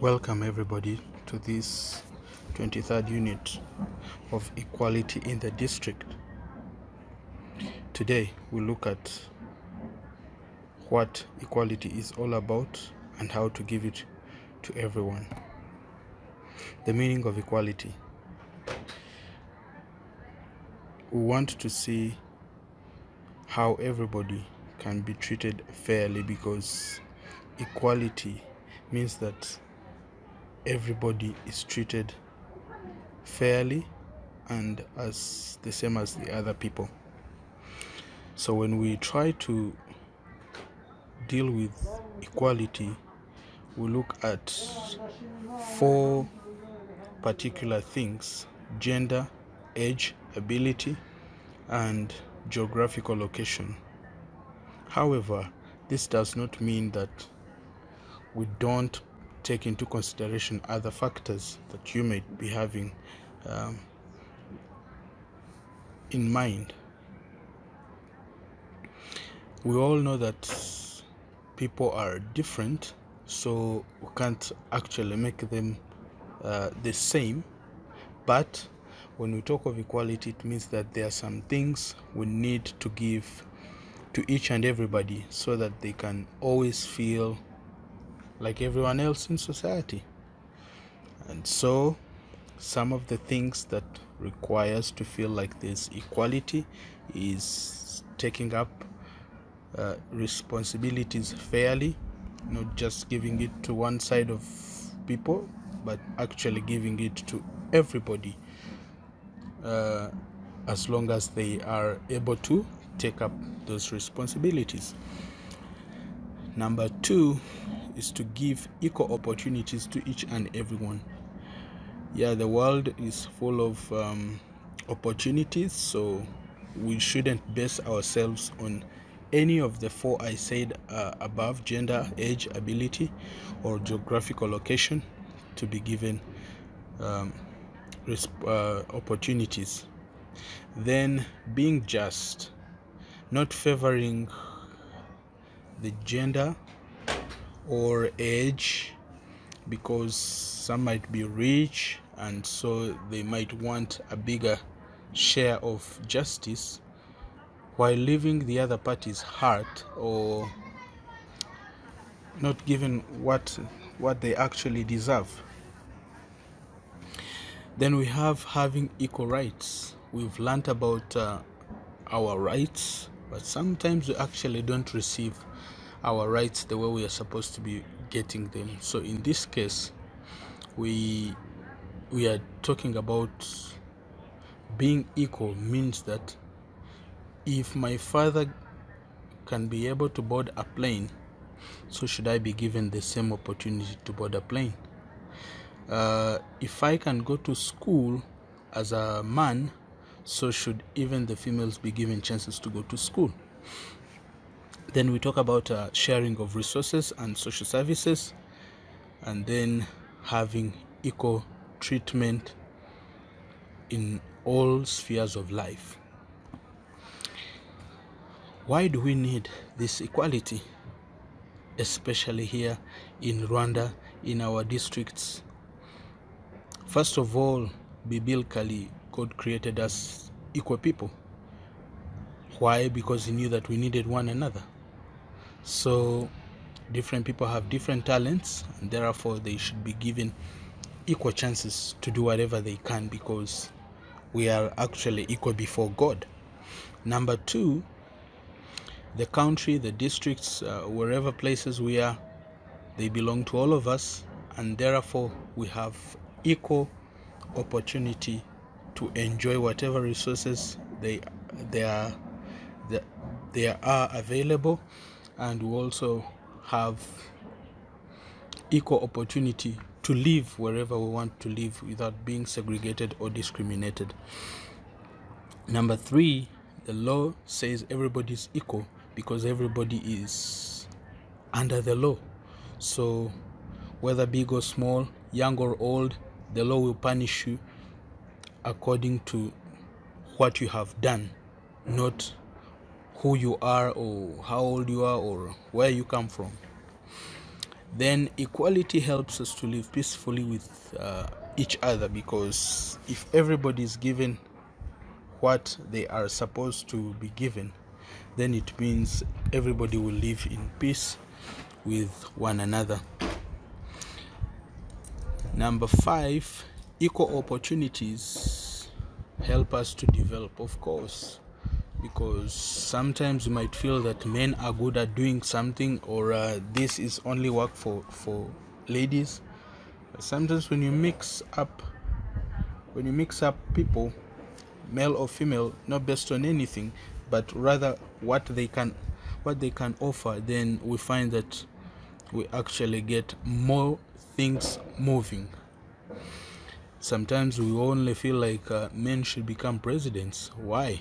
Welcome everybody to this 23rd unit of equality in the district. Today we look at what equality is all about and how to give it to everyone. The meaning of equality. We want to see how everybody can be treated fairly, because equality means that everybody is treated fairly and as the same as the other people. So when we try to deal with equality, we look at four particular things: gender, age, ability, and geographical location. However, this does not mean that we don't take into consideration other factors that you might be having in mind. We all know that people are different, so we can't actually make them the same. But when we talk of equality, it means that there are some things we need to give to each and everybody so that they can always feel like everyone else in society. And so some of the things that requires to feel like there's equality is taking up responsibilities fairly, not just giving it to one side of people, but actually giving it to everybody, as long as they are able to take up those responsibilities. Number two is to give equal opportunities to each and everyone. Yeah, the world is full of opportunities, so we shouldn't base ourselves on any of the four I said above: gender, age, ability, or geographical location, to be given opportunities. Then being just, not favoring the gender or age, because some might be rich and so they might want a bigger share of justice, while leaving the other party's heart or not giving what they actually deserve. Then we have having equal rights. We've learned about our rights, but sometimes we actually don't receive our rights the way we are supposed to be getting them. So in this case, we are talking about being equal. Means that if my father can be able to board a plane, so should I be given the same opportunity to board a plane? If I can go to school as a man, so should even the females be given chances to go to school. Then we talk about sharing of resources and social services, and then having equal treatment in all spheres of life. Why do we need this equality, especially here in Rwanda, in our districts? First of all, biblically, God created us equal people. Why? Because He knew that we needed one another. So different people have different talents, and therefore they should be given equal chances to do whatever they can, because we are actually equal before God. Number two, the country, the districts, wherever places we are, they belong to all of us, and therefore we have equal opportunity to enjoy whatever resources they are available, and we also have equal opportunity to live wherever we want to live without being segregated or discriminated. Number three, the law says everybody is equal because everybody is under the law. So whether big or small, young or old, the law will punish you according to what you have done, not who you are or how old you are or where you come from. then equality helps us to live peacefully with each other, because if everybody is given what they are supposed to be given, then it means everybody will live in peace with one another. Number 5, equal opportunities help us to develop, of course, because sometimes you might feel that men are good at doing something, or this is only work for ladies. Sometimes when you mix up people, male or female, not based on anything, but rather what they can offer, then we find that we actually get more things moving. Sometimes we only feel like men should become presidents. Why?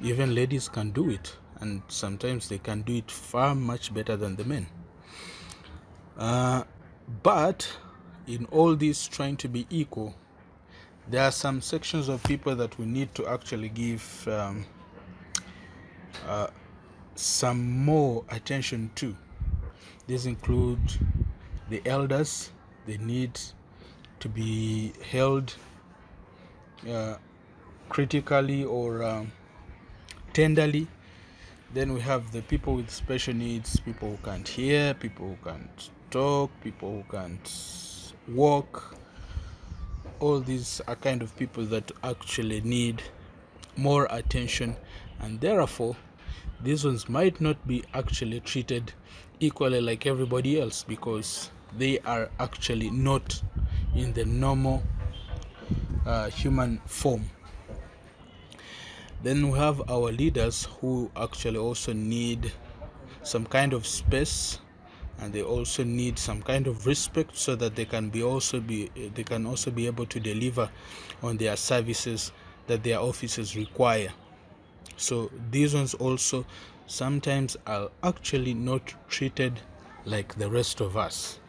Even ladies can do it, and sometimes they can do it far much better than the men. But in all this trying to be equal, there are some sections of people that we need to actually give some more attention to. These include the elders. They need to be held critically or tenderly. Then we have the people with special needs, people who can't hear, people who can't talk, people who can't walk. All these are kind of people that actually need more attention, and therefore these ones might not be actually treated equally like everybody else, because they are actually not in the normal human form. Then we have our leaders, who actually also need some kind of space, and they also need some kind of respect, so that they can also be able to deliver on their services that their offices require. So these ones also sometimes are actually not treated like the rest of us.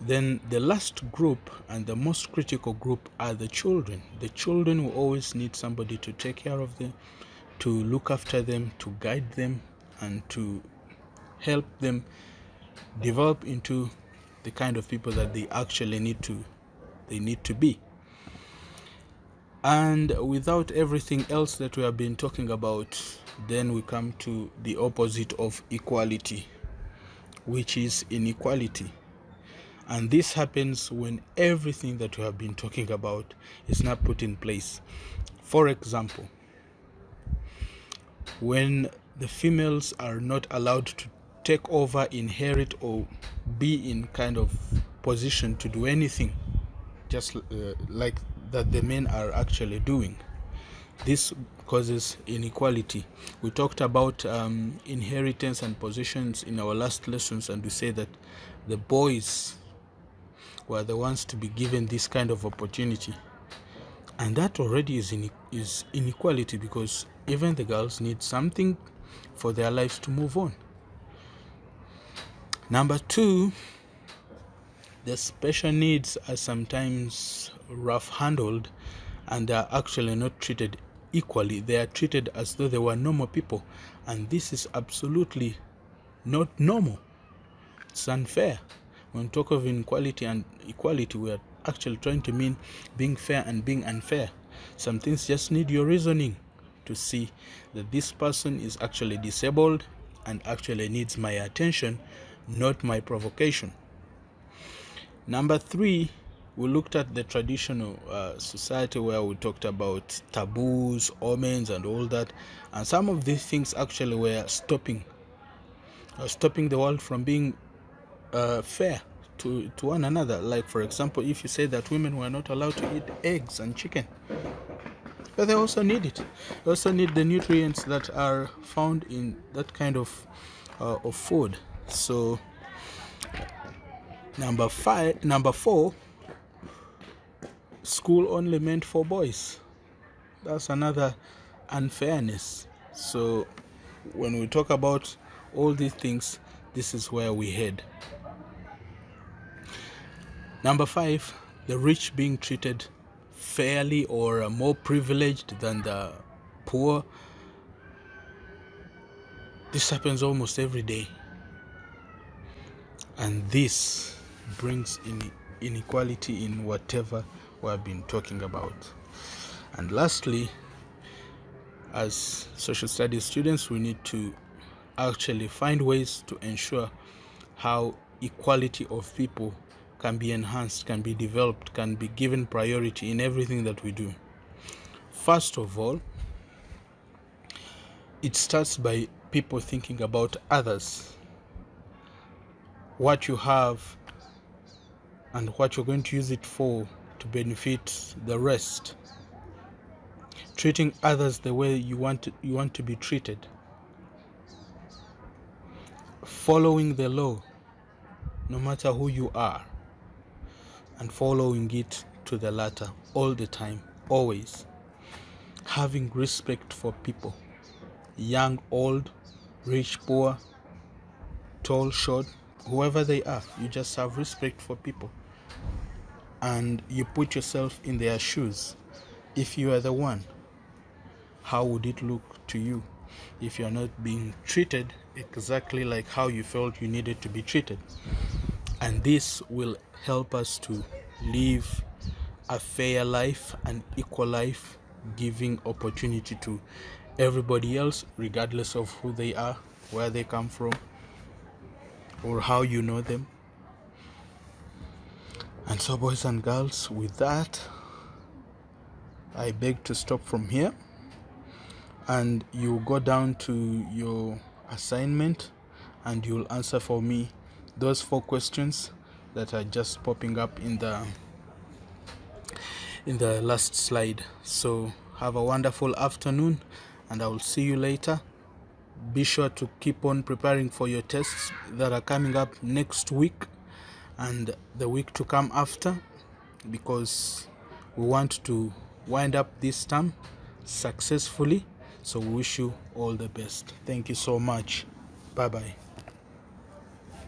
Then the last group and the most critical group are the children. The children will always need somebody to take care of them, to look after them, to guide them, and to help them develop into the kind of people that they actually need to be. And without everything else that we have been talking about, then we come to the opposite of equality, which is inequality. And this happens when everything that we have been talking about is not put in place. For example, when the females are not allowed to take over, inherit, or be in kind of position to do anything just like that the men are actually doing, this causes inequality. We talked about inheritance and positions in our last lessons, and we say that the boys were the ones to be given this kind of opportunity, and that already is inequality, because even the girls need something for their lives to move on. Number 2, the special needs are sometimes rough handled and are actually not treated equally. They are treated as though they were normal people, and this is absolutely not normal. It's unfair. When we talk of inequality and equality, we are actually trying to mean being fair and being unfair. Some things just need your reasoning to see that this person is actually disabled and actually needs my attention, not my provocation. Number 3, we looked at the traditional society, where we talked about taboos, omens, and all that, and some of these things actually were stopping the world from being fair to one another. Like, for example, if you say that women were not allowed to eat eggs and chicken, but they also need it. They also need the nutrients that are found in that kind of food. So number 4, school only meant for boys. That's another unfairness. So when we talk about all these things, this is where we head. Number 5, the rich being treated fairly or more privileged than the poor. This happens almost every day. And this brings inequality in whatever we have been talking about. And lastly, as social studies students, we need to actually find ways to ensure how equality of people can be enhanced, can be developed, can be given priority in everything that we do. First of all, it starts by people thinking about others, what you have and what you're going to use it for to benefit the rest. Treating others the way you want to be treated. Following the law, no matter who you are, and following it to the latter all the time, always. Having respect for people, young, old, rich, poor, tall, short, whoever they are, you just have respect for people. And you put yourself in their shoes. If you are the one, how would it look to you if you are not being treated exactly like how you felt you needed to be treated? And this will help us to live a fair life, an equal life, giving opportunity to everybody else, regardless of who they are, where they come from, or how you know them. And so, boys and girls, with that, I beg to stop from here, and you go down to your assignment and you'll answer for me those 4 questions that are just popping up in the last slide. So have a wonderful afternoon, and I will see you later. Be sure to keep on preparing for your tests that are coming up next week and the week to come after, because we want to wind up this term successfully. So we wish you all the best. Thank you so much. Bye bye.